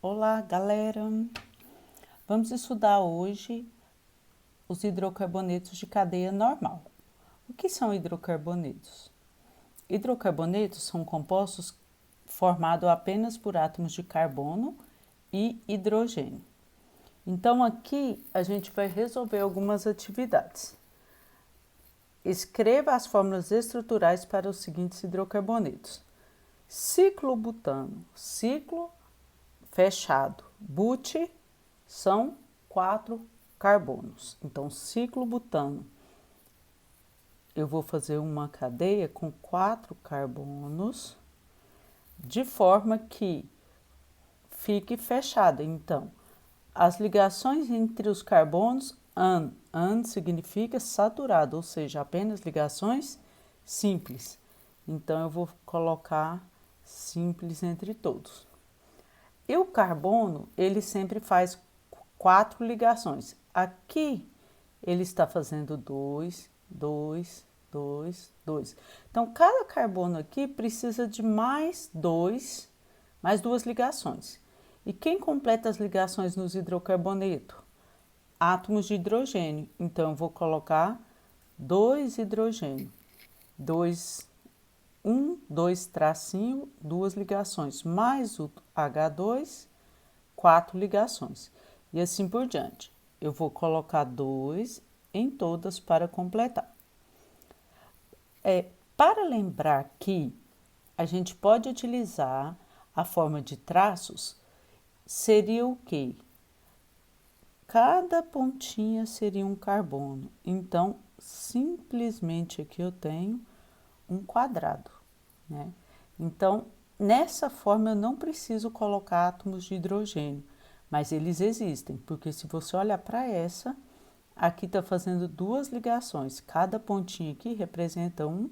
Olá, galera! Vamos estudar hoje os hidrocarbonetos de cadeia normal. O que são hidrocarbonetos? Hidrocarbonetos são compostos formados apenas por átomos de carbono e hidrogênio. Então, aqui a gente vai resolver algumas atividades. Escreva as fórmulas estruturais para os seguintes hidrocarbonetos. Ciclobutano, ciclo fechado, but são 4 carbonos. Então, ciclobutano, eu vou fazer uma cadeia com 4 carbonos, de forma que fique fechada. Então, as ligações entre os carbonos, an significa saturado, ou seja, apenas ligações simples. Então, eu vou colocar simples entre todos. E o carbono, ele sempre faz 4 ligações. Aqui, ele está fazendo 2, 2, 2, 2. Então, cada carbono aqui precisa de mais duas ligações. E quem completa as ligações nos hidrocarbonetos? Átomos de hidrogênio. Então, eu vou colocar 2 hidrogênio. 2 tracinho, 2 ligações, mais o H2, 4 ligações. E assim por diante. Eu vou colocar 2 em todas para completar. Para lembrar que a gente pode utilizar a forma de traços, seria o quê? Cada pontinha seria um carbono. Então, simplesmente aqui eu tenho um quadrado, né? Então, nessa forma eu não preciso colocar átomos de hidrogênio, mas eles existem, porque se você olhar para essa, aqui está fazendo 2 ligações, cada pontinho aqui representa um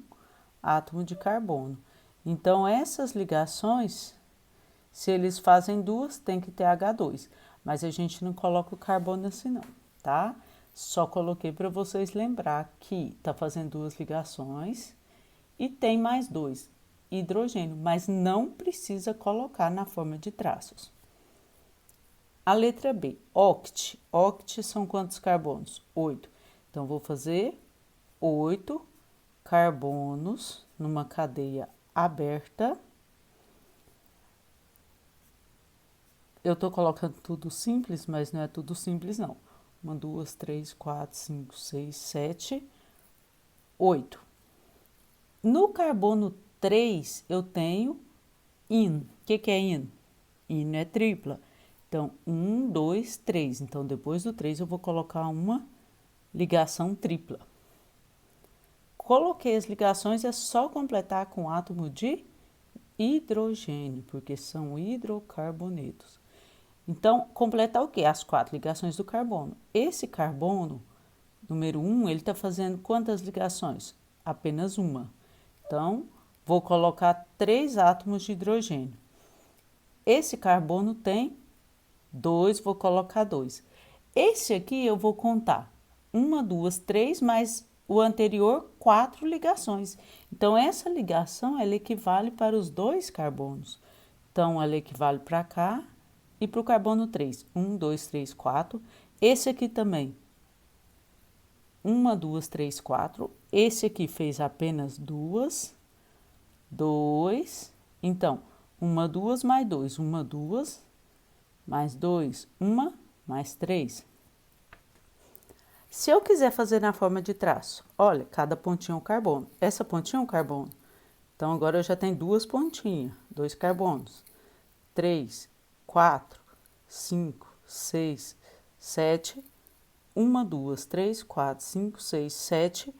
átomo de carbono. Então, essas ligações, se eles fazem 2, tem que ter H2, mas a gente não coloca o carbono assim não, tá? Só coloquei para vocês lembrar que está fazendo 2 ligações, e tem mais 2, hidrogênio, mas não precisa colocar na forma de traços. A letra B, oct. Oct são quantos carbonos? 8. Então, vou fazer 8 carbonos numa cadeia aberta. Eu estou colocando tudo simples, mas não é tudo simples, não. 1, 2, 3, 4, 5, 6, 7, 8. No carbono 3, eu tenho in. O que é in? In é tripla. Então, 1, 2, 3. Então, depois do 3, eu vou colocar uma ligação tripla. Coloquei as ligações, é só completar com átomo de hidrogênio, porque são hidrocarbonetos. Então, completar o quê? As 4 ligações do carbono. Esse carbono, número 1, ele está fazendo quantas ligações? Apenas uma. Então, vou colocar 3 átomos de hidrogênio. Esse carbono tem 2, vou colocar 2. Esse aqui eu vou contar 1, 2, 3, mais o anterior 4 ligações. Então, essa ligação ela equivale para os 2 carbonos. Então, ela equivale para cá e para o carbono 3. 1, 2, 3, 4. Esse aqui também. 1, 2, 3, 4. Esse aqui fez apenas 2. 2. Então, 1, 2 mais 2. 1, 2 mais 2. 1 mais 3. Se eu quiser fazer na forma de traço, olha, cada pontinha é um carbono. Essa pontinha é um carbono. Então, agora eu já tenho 2 pontinhas, 2 carbonos. 3, 4, 5, 6, 7. 1, 2, 3, 4, 5, 6, 7,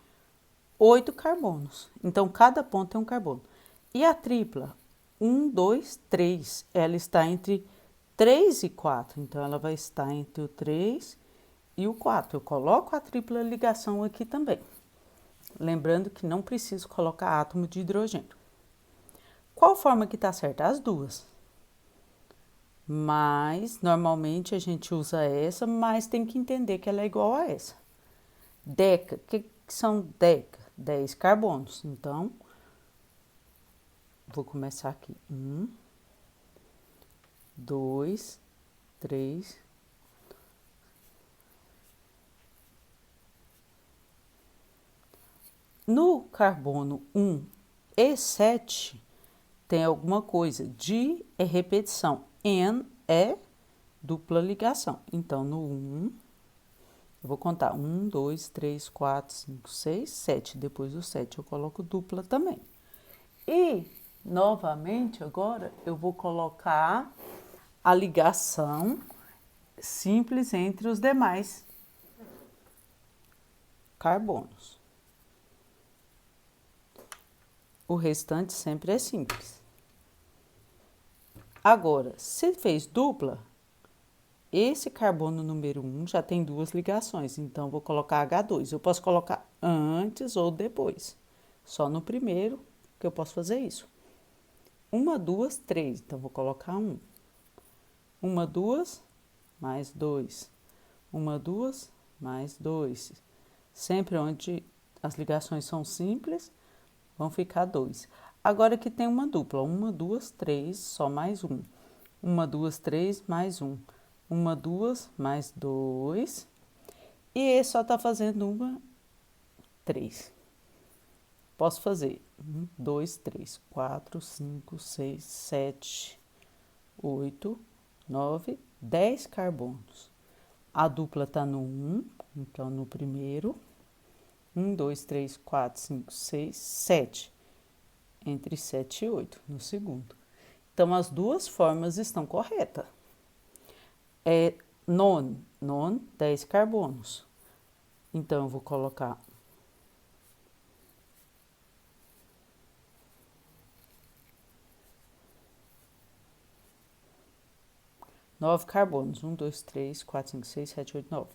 8 carbonos. Então, cada ponto é um carbono. E a tripla? 1, 2, 3. Ela está entre 3 e 4. Então, ela vai estar entre o 3 e o 4. Eu coloco a tripla ligação aqui também. Lembrando que não preciso colocar átomo de hidrogênio. Qual forma que está certa? As duas. Mas, normalmente, a gente usa essa, mas tem que entender que ela é igual a essa. Deca, o que são deca? 10 carbonos. Então, vou começar aqui. 1, 2, 3. No carbono 1 e 7, tem alguma coisa. Di é repetição. N é dupla ligação. Então, no 1, eu vou contar 1, 2, 3, 4, 5, 6, 7. Depois do 7 eu coloco dupla também. E, novamente, agora eu vou colocar a ligação simples entre os demais carbonos. O restante sempre é simples. Agora, se fez dupla, esse carbono número 1 já tem duas ligações, então vou colocar H2. Eu posso colocar antes ou depois. Só no primeiro que eu posso fazer isso. 1, 2, 3, então vou colocar 1. 1, 2, mais 2. 1, 2, mais 2. Sempre onde as ligações são simples, vão ficar 2. Agora aqui tem uma dupla. 1, 2, 3, só mais 1. 1, 2, 3, mais 1. 1, 2, mais 2. E esse só está fazendo 1, 3. Posso fazer 1, 2, 3, 4, 5, 6, 7, 8, 9, 10 carbonos. A dupla está no 1, então no primeiro. 1, 2, 3, 4, 5, 6, 7. Entre 7 e 8 no segundo. Então, as duas formas estão corretas. É non, 10 carbonos. Então, eu vou colocar 9 carbonos. 1, 2, 3, 4, 5, 6, 7, 8, 9.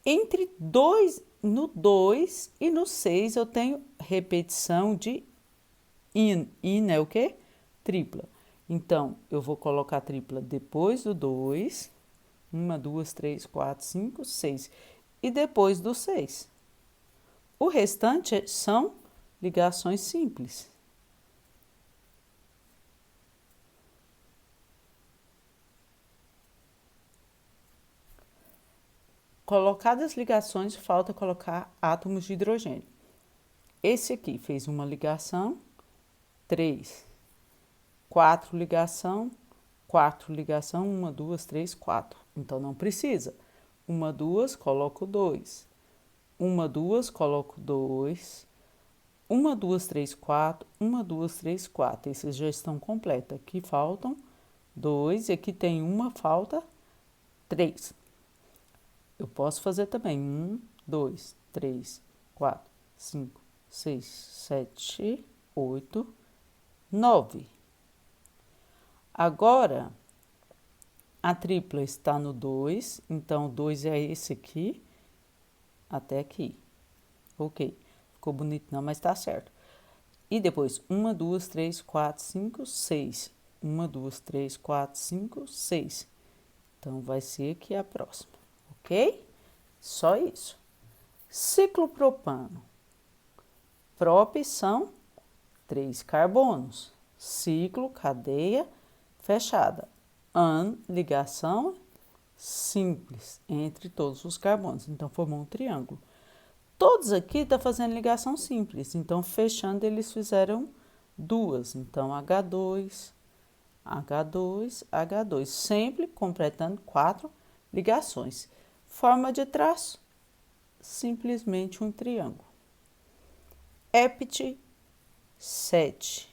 Entre 2, no 2 e no 6, eu tenho repetição de in. In é o quê? Tripla. Então, eu vou colocar a tripla depois do 2. 1, 2, 3, 4, 5, 6. E depois do 6. O restante são ligações simples. Colocadas ligações, falta colocar átomos de hidrogênio. Esse aqui fez uma ligação, 3. 4 ligação, 4 ligação, 1, 2, 3, 4. Então, não precisa. 1, 2, coloco 2. 1, 2, coloco 2. 1, 2, 3, 4. 1, 2, 3, 4. Esses já estão completos. Aqui faltam 2 e aqui tem uma, falta 3. Eu posso fazer também 1, 2, 3, 4, 5, 6, 7, 8, 9. Agora, a tripla está no 2, então o 2 é esse aqui, até aqui. Ok, ficou bonito não, mas tá certo. E depois, 1, 2, 3, 4, 5, 6. 1, 2, 3, 4, 5, 6. Então, vai ser aqui a próxima, ok? Só isso. Ciclo propano. Prop são 3 carbonos. Ciclo, cadeia fechada. An, ligação simples entre todos os carbonos. Então, formou um triângulo. Todos aqui estão fazendo ligação simples. Então, fechando, eles fizeram duas. Então, H2, H2, H2. Sempre completando 4 ligações. Forma de traço, simplesmente um triângulo. Ept 7.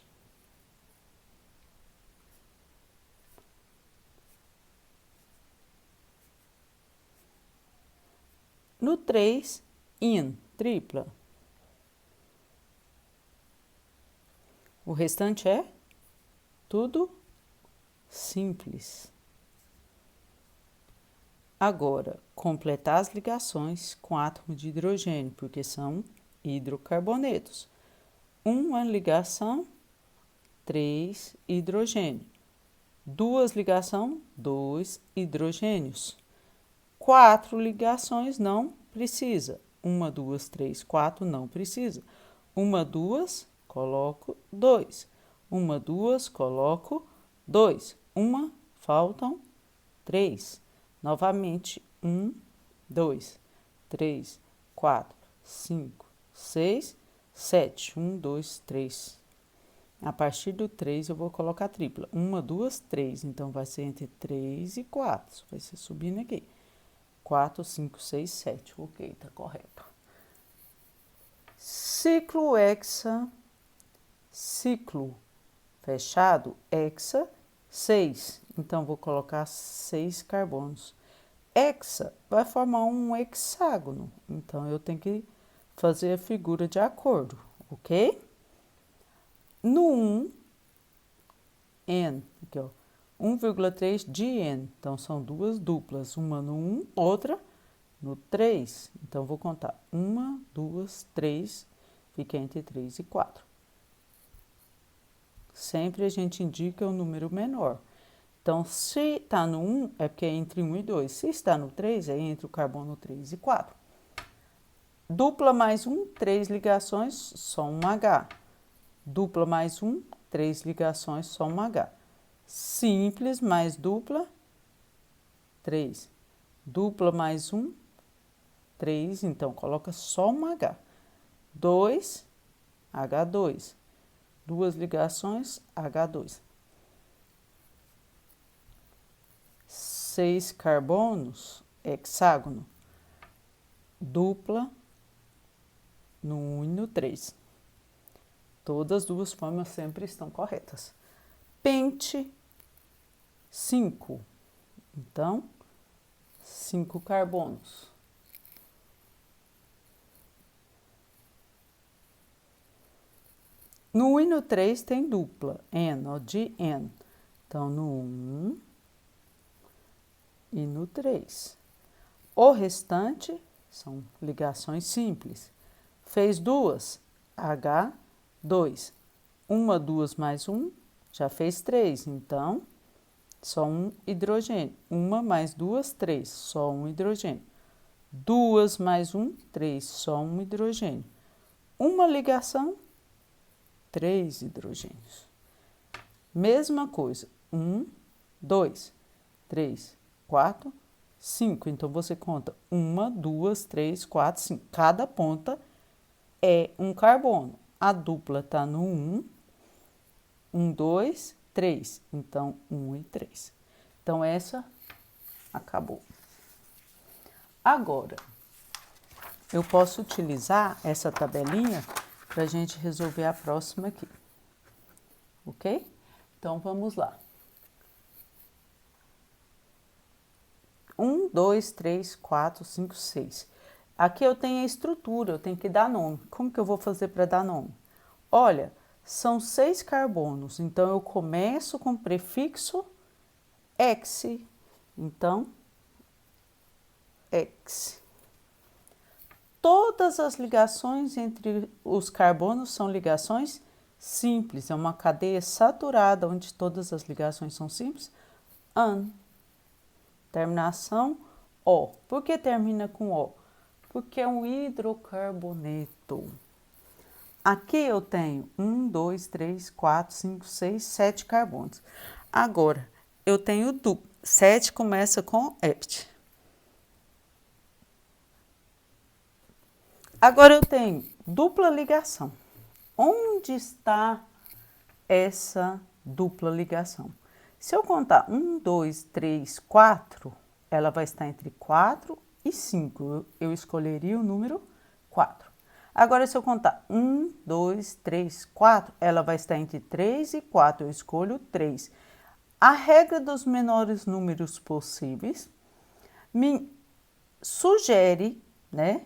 No 3, in, tripla. O restante é tudo simples. Agora, completar as ligações com átomo de hidrogênio, porque são hidrocarbonetos. Uma ligação, 3 hidrogênio. Duas ligações, 2 hidrogênios. 4 ligações não precisa. 1, 2, 3, 4 não precisa. 1, 2, coloco 2. 1, 2, coloco 2. 1, faltam 3. Novamente, 1, 2, 3, 4, 5, 6, 7. 1, 2, 3. A partir do 3 eu vou colocar tripla. 1, 2, 3. Então, vai ser entre 3 e 4. Vai ser subindo aqui. 4, 5, 6, 7. Ok, tá correto. Ciclo hexa, ciclo fechado, hexa, 6. Então, vou colocar 6 carbonos. Hexa vai formar um hexágono. Então, eu tenho que fazer a figura de acordo, ok? No 1, N, aqui ó, 1,3 de N. Então, são duas duplas, uma no 1, outra no 3. Então, vou contar 1, 2, 3, fica entre 3 e 4. Sempre a gente indica o número menor. Então, se está no 1, é porque é entre 1 e 2. Se está no 3, é entre o carbono 3 e 4. Dupla mais 1, 3 ligações, só um H. Dupla mais 1, 3 ligações, só um H. Simples mais dupla, 3. Dupla mais 1, 3. Então, coloca só um H. 2, H2. Duas ligações, H2. 6 carbonos, hexágono. Dupla no 1 e no 3. Todas as duas formas sempre estão corretas. Pente, 5. Então, 5 carbonos. No 1 e no 3 tem dupla, N, ó, de N. Então, no 1 e no 3. O restante são ligações simples. Fez duas, H2. Uma, duas mais um, já fez 3. Então, só um hidrogênio. Uma mais duas, 3. Só um hidrogênio. 2 mais 1, 3. Só um hidrogênio. Uma ligação, 3 hidrogênios. Mesma coisa. 1, 2, 3, 4, 5. Então, você conta 1, 2, 3, 4, 5. Cada ponta é um carbono. A dupla está no 1, 1, 2, 3. Então, 1 e 3. Então, essa acabou. Agora, eu posso utilizar essa tabelinha para a gente resolver a próxima aqui. Ok? Então, vamos lá. 1, 2, 3, 4, 5, 6. Aqui eu tenho a estrutura, eu tenho que dar nome. Como que eu vou fazer para dar nome? Olha, são 6 carbonos, então eu começo com o prefixo X. Então, X. Todas as ligações entre os carbonos são ligações simples. É uma cadeia saturada, onde todas as ligações são simples. An. Terminação O. Por que termina com O? Porque é um hidrocarboneto. Aqui eu tenho 1, 2, 3, 4, 5, 6, 7 carbonos. Agora, eu tenho duplo. 7 começa com ept. Agora eu tenho dupla ligação. Onde está essa dupla ligação? Se eu contar 1, 2, 3, 4, ela vai estar entre 4 e 5. Eu escolheria o número 4. Agora, se eu contar 1, 2, 3, 4, ela vai estar entre 3 e 4. Eu escolho 3. A regra dos menores números possíveis me sugere, né,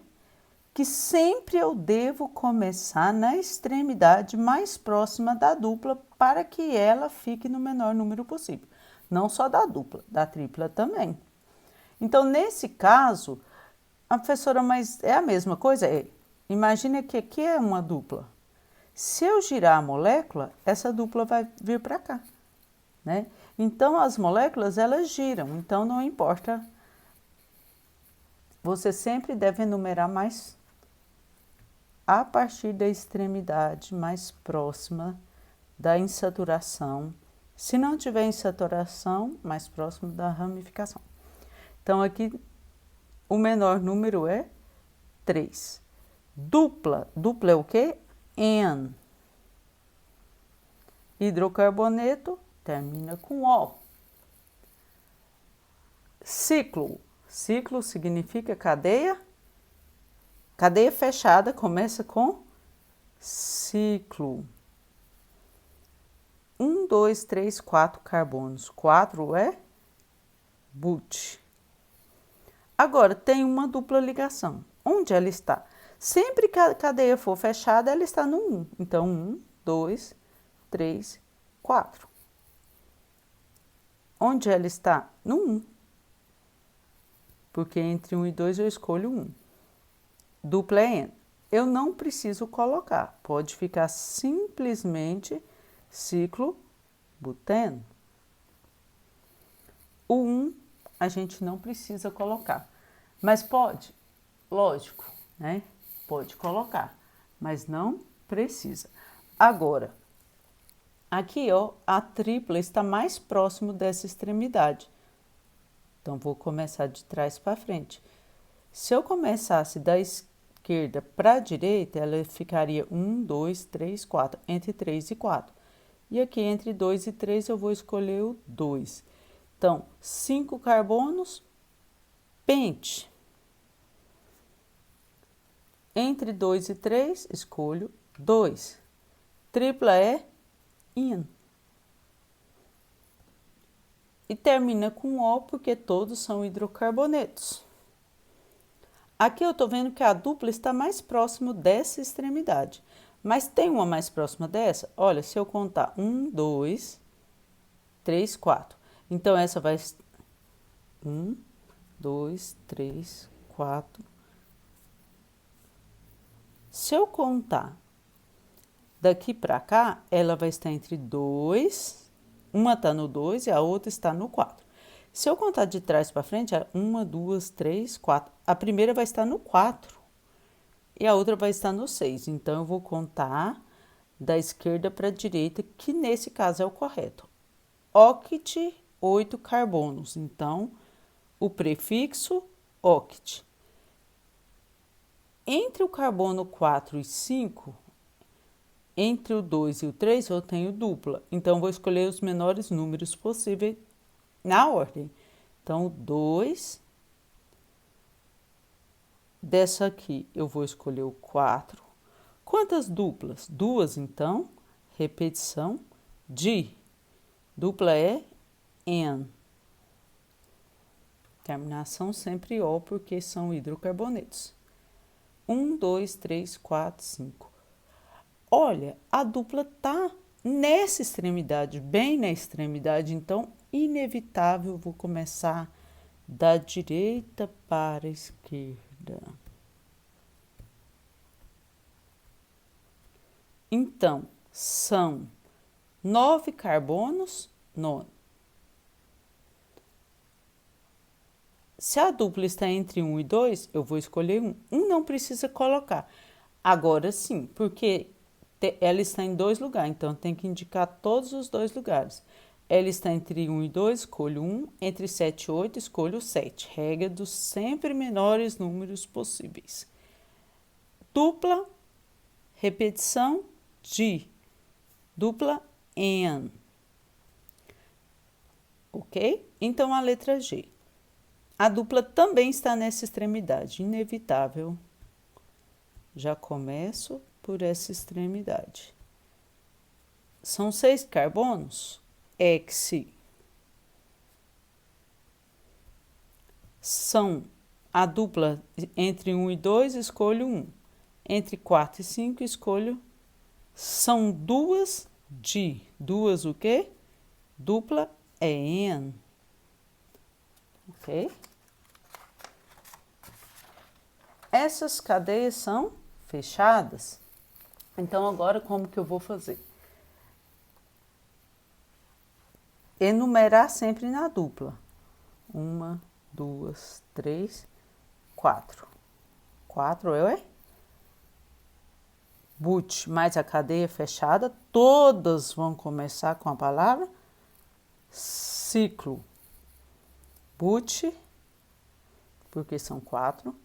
que sempre eu devo começar na extremidade mais próxima da dupla para que ela fique no menor número possível. Não só da dupla, da tripla também. Então, nesse caso, a professora, mas é a mesma coisa? É. Imagina que aqui é uma dupla. Se eu girar a molécula, essa dupla vai vir para cá, né? Então, as moléculas, elas giram, então não importa. Você sempre deve enumerar mais a partir da extremidade mais próxima da insaturação Se não tiver insaturação, mais próximo da ramificação. Então, aqui, o menor número é 3. Dupla. Dupla é o quê? N. Hidrocarboneto termina com O. Ciclo. Ciclo significa cadeia. Cadeia fechada começa com ciclo. 1, 2, 3, 4 carbonos. 4 é but. Agora, tem uma dupla ligação. Onde ela está? Sempre que a cadeia for fechada, ela está no 1. Então, 1, 2, 3, 4. Onde ela está? No 1. Porque entre 1 e 2 eu escolho 1. Dupla é N. Eu não preciso colocar. Pode ficar simplesmente ciclo buteno. O 1 a gente não precisa colocar. Mas pode? Lógico, né? Pode colocar, mas não precisa. Agora, aqui, ó, a tripla está mais próximo dessa extremidade. Então, vou começar de trás para frente. Se eu começasse da esquerda para a direita, ela ficaria 1, 2, 3, 4, entre 3 e 4. E aqui, entre 2 e 3, eu vou escolher o 2. Então, 5 carbonos, pente. Entre 2 e 3, escolho 2. Tripla é in. E termina com O porque todos são hidrocarbonetos. Aqui eu estou vendo que a dupla está mais próximo dessa extremidade. Mas tem uma mais próxima dessa? Olha, se eu contar 1, 2, 3, 4. Então, essa vai... 1, 2, 3, 4. Se eu contar daqui para cá, ela vai estar entre 2. Uma está no 2 e a outra está no 4. Se eu contar de trás para frente, 1, 2, 3, 4. A primeira vai estar no 4 e a outra vai estar no 6. Então, eu vou contar da esquerda para a direita, que nesse caso é o correto. Oct, 8 carbonos. Então, o prefixo oct. Entre o carbono 4 e 5, entre o 2 e o 3, eu tenho dupla. Então, vou escolher os menores números possíveis na ordem. Então, 2. Dessa aqui, eu vou escolher o 4. Quantas duplas? 2, então. Repetição de. Dupla é N. Terminação sempre O, porque são hidrocarbonetos. 1, 2, 3, 4, 5. Olha, a dupla tá nessa extremidade, bem na extremidade, então, inevitável, vou começar da direita para a esquerda. Então, são 9 carbonos, 9. Se a dupla está entre 1 e 2, eu vou escolher 1. 1 não precisa colocar. Agora sim, porque ela está em 2 lugares, então tem que indicar todos os 2 lugares. Ela está entre 1 e 2, escolho 1. Entre 7 e 8, escolho 7. Regra dos sempre menores números possíveis. Dupla, repetição de. Dupla N. Ok? Então, a letra G. A dupla também está nessa extremidade, inevitável. Já começo por essa extremidade. São 6 carbonos? X. São a dupla entre 1 e 2, escolho 1. Entre 4 e 5, escolho. São duas de. Duas o quê? Dupla é N. Ok? Essas cadeias são fechadas. Então, agora, como que eu vou fazer? Enumerar sempre na dupla. 1, 2, 3, 4. 4 é but mais a cadeia fechada. Todas vão começar com a palavra ciclo, but, porque são 4.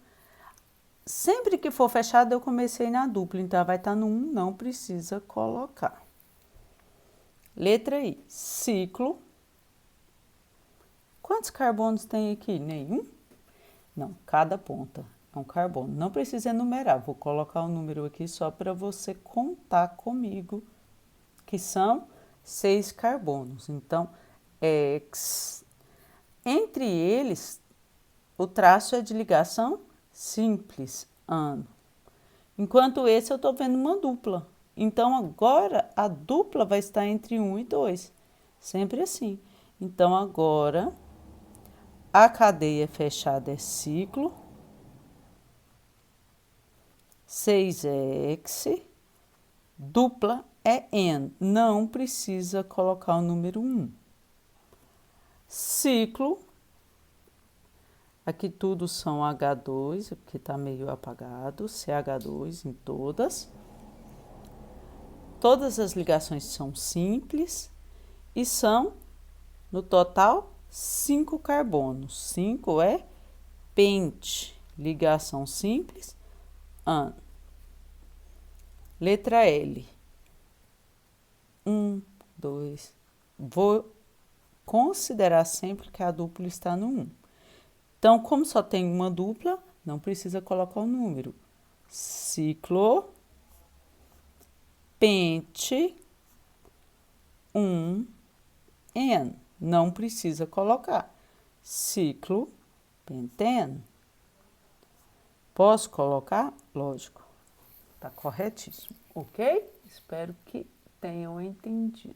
Sempre que for fechado, eu comecei na dupla, então vai estar no 1, não precisa colocar. Letra I, ciclo. Quantos carbonos tem aqui? Nenhum? Não, cada ponta é um carbono. Não precisa enumerar, vou colocar o número aqui só para você contar comigo, que são 6 carbonos. Então, X. Entre eles, o traço é de ligação simples, AN. Enquanto esse eu estou vendo uma dupla. Então, agora, a dupla vai estar entre 1 e 2. Sempre assim. Então, agora, a cadeia fechada é ciclo. 6X. Dupla é N. Não precisa colocar o número 1. Ciclo. Aqui tudo são H2, porque está meio apagado. CH2 em todas. Todas as ligações são simples e são, no total, 5 carbonos. 5 é pente, ligação simples, AN. Letra L. 1, 2. Vou considerar sempre que a dupla está no 1. Então, como só tem uma dupla, não precisa colocar o número. Ciclo, pente, 1, N. Não precisa colocar. Ciclo, penteno. Posso colocar? Lógico. Tá corretíssimo, ok? Espero que tenham entendido.